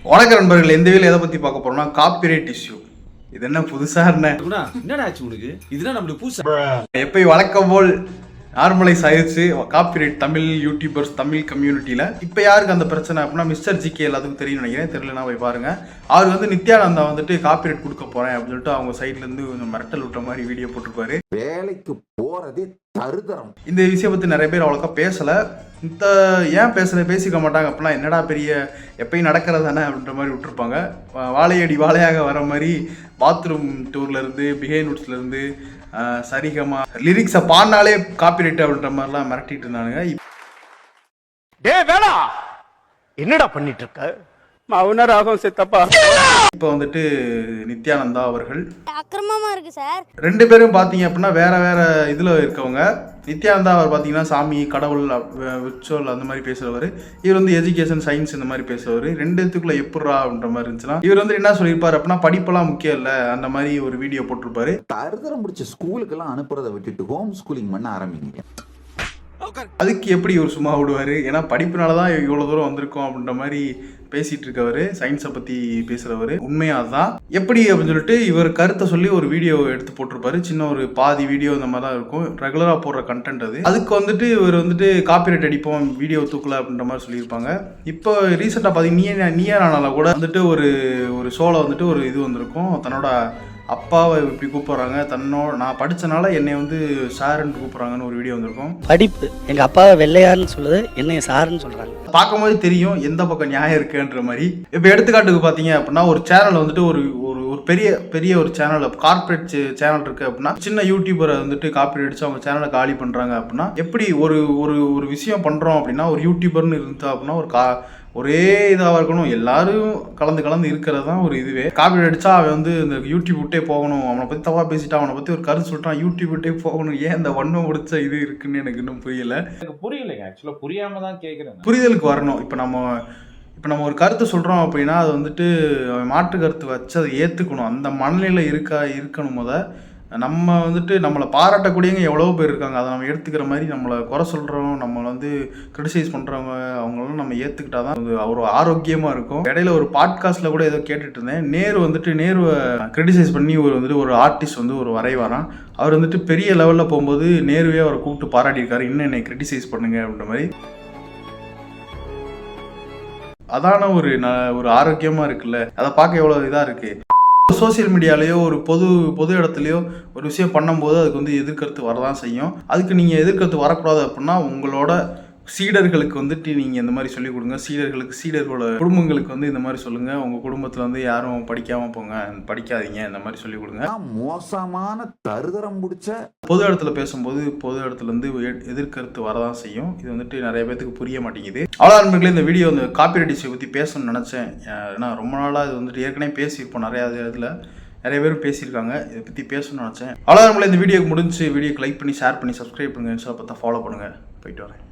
வணக்க நண்பர்கள், இந்த வீடியோல எதை பத்தி பார்க்க போறோம்னா காப்பிரைட் இஷ்யூ. இது என்ன புதுசா என்னடா ஆச்சு உனக்கு? இதுதான் நம்மளுக்கு புதுசா. எப்பயும் வழக்கம் போல் நார்மலைஸ் ஆயிடுச்சு காப்பிரைட் தமிழ் யூடியூபர்ஸ் தமிழ் கம்யூனிட்டியில. இப்போ யாருக்கு அந்த பிரச்சனை அப்படின்னா மிஸ்டர் ஜிகே எல்லாத்துக்கும் தெரியும் நினைக்கிறேன். தெரியலனா போய் பாருங்க. அவர் வந்து நித்யானந்தா வந்துட்டு காப்பிரைட் கொடுக்க போறேன் அப்படின்னு சொல்லிட்டு அவங்க சைட்ல இருந்து கொஞ்சம் மிரட்டல் விட்ட மாதிரி வீடியோ போட்டிருப்பாரு. வேலைக்கு போறதே தருதரம். இந்த விஷயம் பத்தி நிறைய பேர் அவ்வளோக்கா பேசல. இந்த ஏன் பேசிக்க மாட்டாங்க அப்படின்னா என்னடா பெரிய எப்பயும் நடக்கிறது தானே அப்படின்ற மாதிரி விட்டுருப்பாங்க. வாழையடி வாழையாக வர மாதிரி பாத்ரூம் டூர்ல இருந்து பிஹேவ்ஸ்ல இருந்து சரிகமா லிரிக்ஸை பாடினாலே காப்பிரைட் அப்படின்ற மாதிரிலாம் மிரட்டிட்டு இருந்தானுங்க. என்னடா பண்ணிட்டு இருக்க? மௌனராகம் சித்தப்பா. இப்போ வந்துட்டு நித்யானந்தா அவர்கள் அக்கிரமமா இருக்கு சார். ரெண்டு பேரும் பார்த்தீங்க அப்படின்னா வேற வேற இதில் இருக்கவங்க. நித்யானந்தா அவர் பார்த்தீங்கன்னா சாமி கடவுள் விர்ச்சுவல் அந்த மாதிரி பேசுறவர். இவர் வந்து எஜுகேஷன் சயின்ஸ் இந்த மாதிரி பேசுறவர். ரெண்டுத்துக்குள்ள எப்படா அப்படின்ற மாதிரி இருந்துச்சுன்னா இவர் வந்து என்ன சொல்லியிருப்பாரு அப்படின்னா படிப்பெல்லாம் முக்கியம் இல்லை அந்த மாதிரி ஒரு வீடியோ போட்டிருப்பாரு. தருதரம் முடிச்ச ஸ்கூலுக்கெல்லாம் அனுப்புறதை விட்டுட்டு ஹோம் ஸ்கூலிங் பண்ண ஆரம்பிங்க. அதுக்கு எப்படி ஒரு சும்மா விடுவார்? ஏன்னா படிப்புனால தான் இவ்வளோ தூரம் வந்திருக்கோம் அப்படின்ற மாதிரி பேசிட்டு இருக்கவர். சயின்ஸை பற்றி பேசுகிறவர். உண்மையாக அதுதான். எப்படி அப்படின்னு சொல்லிட்டு இவர் கருத்தை சொல்லி ஒரு வீடியோ எடுத்து போட்டிருப்பாரு. சின்ன ஒரு பாதி வீடியோ இந்த மாதிரி தான் இருக்கும். ரெகுலராக போடுற கண்டென்ட் அது. அதுக்கு வந்துட்டு இவர் வந்துட்டு காப்பிரைட் அடிப்போம் வீடியோ தூக்கல அப்படின்ற மாதிரி சொல்லியிருப்பாங்க. இப்போ ரீசெண்டாக பார்த்தீங்கன்னா நீயா நானால கூட வந்துட்டு ஒரு ஷோவில் வந்துட்டு ஒரு இது வந்திருக்கும். தன்னோட அப்பாவை இப்படி கூப்பிட்றாங்க, நான் படித்தனால என்னை வந்து சாருன்னு கூப்பிட்றாங்கன்னு ஒரு வீடியோ வந்திருக்கும். படிப்பு எங்கள் அப்பாவை வெள்ளையாருன்னு சொல்லுது, என்னைய சாருன்னு சொல்கிறாங்க. பார்க்கும்போது தெரியும் எந்த பக்கம் நியாயம் இருக்குன்ற மாதிரி. இப்போ எடுத்துக்காட்டுக்கு பார்த்தீங்க அப்படின்னா ஒரு சேனல் வந்துட்டு ஒரு ஒரு பெரிய பெரிய ஒரு சேனல் கார்பரேட் சேனல் இருக்குது அப்படின்னா சின்ன யூடியூபரை வந்துட்டு காப்பி அடித்து அவங்க சேனலை காலி பண்ணுறாங்க அப்படின்னா எப்படி ஒரு விஷயம் பண்ணுறோம் அப்படின்னா ஒரு யூடியூபர்னு இருந்தா அப்படின்னா ஒரே இதாக இருக்கணும், எல்லாரும் கலந்து இருக்கிறது தான் ஒரு இதுவே. காப்பி அடித்தா அவன் வந்து இந்த யூடியூப் விட்டே போகணும், அவனை பற்றி தவா பேசிட்டான், அவனை பற்றி ஒரு கருத்து சொல்லிட்டான், யூடியூப் விட்டே போகணும். ஏன் இந்த வண்ணம் முடிச்ச இது இருக்குன்னு எனக்கு இன்னும் புரியல. எனக்கு புரியலைங்க. ஆக்சுவலாக புரியாம தான் கேட்குறேன். புரிதலுக்கு வரணும். இப்போ நம்ம ஒரு கருத்து சொல்கிறோம் அப்படின்னா அது வந்துட்டு அவன் மாற்று கருத்து வச்சு அதை ஏற்றுக்கணும். அந்த மனநிலையில் இருக்கணும். நம்ம வந்துட்டு நம்மளை பாராட்டக்கூடியவங்க எவ்வளோ பேர் இருக்காங்க. அதை நம்ம எடுத்துக்கிற மாதிரி நம்மளை குறை சொல்கிறோம், நம்மளை வந்து கிரிட்டிசைஸ் பண்ணுறவங்க அவங்களெல்லாம் நம்ம ஏற்றுக்கிட்டா தான் அது ஒரு ஆரோக்கியமாக இருக்கும். இடையில ஒரு பாட்காஸ்ட்டில் கூட ஏதோ கேட்டுட்டு இருந்தேன். நேருவை கிரிட்டிசைஸ் பண்ணி ஒரு ஆர்டிஸ்ட் வந்து ஒரு வரைவாராம். அவர் வந்துட்டு பெரிய லெவலில் போகும்போது நேருவே அவரை கூப்பிட்டு பாராட்டியிருக்காரு, இன்னும் என்னை கிரிட்டிசைஸ் பண்ணுங்க அப்படின்ற மாதிரி. அதான ஒரு ஆரோக்கியமாக இருக்குல்ல. அதை பார்க்க எவ்வளோ இதாக இருக்குது. சோசியல் மீடியாலேயோ ஒரு பொது இடத்துலையோ ஒரு விஷயம் பண்ணும்போது அதுக்கு வந்து எதிர்கருத்து வரதான் செய்யும். அதுக்கு நீங்கள் எதிர்கருத்து வரக்கூடாது அப்படின்னா உங்களோட சீடர்களுக்கு வந்துட்டு நீங்கள் இந்த மாதிரி சொல்லிக் கொடுங்க. சீடர்களோட குடும்பங்களுக்கு வந்து இந்த மாதிரி சொல்லுங்கள். உங்கள் குடும்பத்தில் வந்து யாரும் படிக்காமல் போங்க, படிக்காதீங்க, இந்த மாதிரி சொல்லிக் கொடுங்க. மோசமான தருதரம் முடிச்ச பொது இடத்துல பேசும்போது பொது இடத்துல இருந்து எதிர்கருத்து வரதான் செய்யும். இது வந்துட்டு நிறைய பேருக்கு புரிய மாட்டேங்குது. அவ்வளோ நண்பர்களே, இந்த வீடியோ வந்து காப்பிரைட் இஷ்யூ பற்றி பேசணும்னு நினச்சேன். ஏன்னா ரொம்ப நாளாக இது வந்துட்டு ஏற்கனவே பேசியிருப்போம். நிறைய பேரும் பேசியிருக்காங்க. இதை பற்றி பேசணும்னு நினச்சேன். அவ்வளோ நண்பர்களே, இந்த வீடியோக்கு முடிஞ்சு வீடியோக்கு லைக் பண்ணி ஷேர் பண்ணி சப்ஸ்கிரைப் பண்ணுங்கள். இன்ஸ்டா பார்த்தா ஃபாலோ பண்ணுங்கள். போயிட்டு வரேன்.